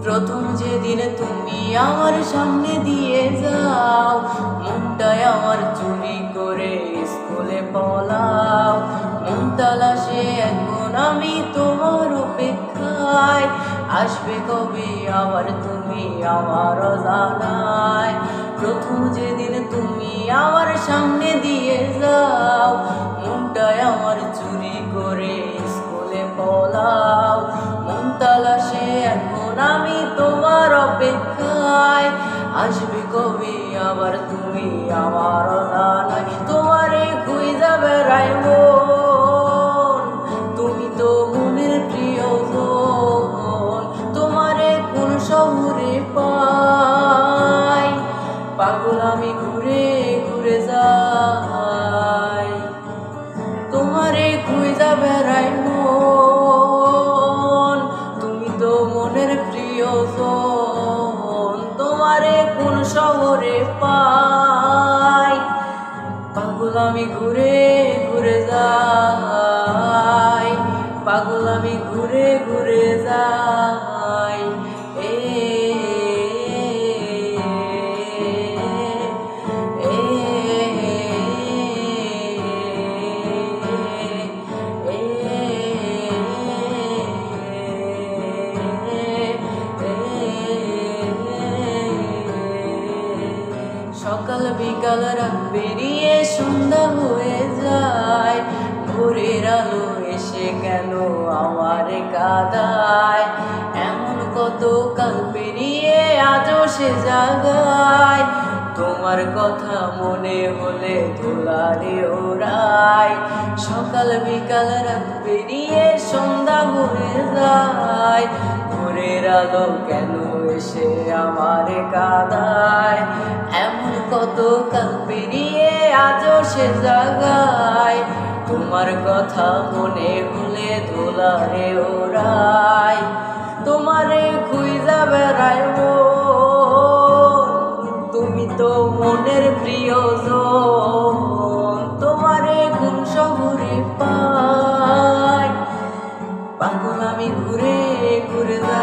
প্রথম যেদিন তুমি আমার সামনে দিয়ে যাও, মনটায় আমার চুরি করে স্কুলে পলাও। মন তালাশে এখন আমি তোমার অপেক্ষায়, আসবে কবে আবার তুমি আমার অজানায়। প্রথম যেদিন তুমি আমার সামনে দিয়ে যাও, মনটায় আমার চুরি করে স্কুলে পলাও। মন তালাশে এখন আমি তোমার অপেক্ষায়, আসবে কবে আবার তুমি আমার অজানায়। তোমারে খুঁজা বেড়াই মন, তুমি তো মনের প্রিয়জন। তোমারে কোন শহরে পাই, পাগল আমি ঘুরে ঘুরে যাই। তোমারে খুঁজা বেড়াই মন, তুমি তো মনের প্রিয়জন। তোমারে কোন শহরে পাই, পাগল আমি ঘুরে ঘুরে যাই। পাগল আমি ঘুরে ঘুরে যাই। সকাল বিকাল রাত পেরিয়ে সন্ধ্যা হয়ে যায়, ভোরের আলো এসে কেন আমার কাঁদায়। এমন কত কাল পেরিয়ে আজও সে জাগায়, তোমার কথা মনে হলে দোলারে ওড়ায়। সকাল বিকাল রাত পেরিয়ে সন্ধ্যা হয়ে যায়, ভোরের আলো কেন এসে আমার কাঁদায়। এমন কত কাল পেরিয়ে আজও সে জাগায়, তোমার কথা মনে হলে দোলারে ওড়ায়। তোমারে খুঁজা বেড়াই মন, তুমি তো মনের প্রিয়জন। তোমারে কোন শহরে পাই, পাগল আমি ঘুরে ঘুরে যাই।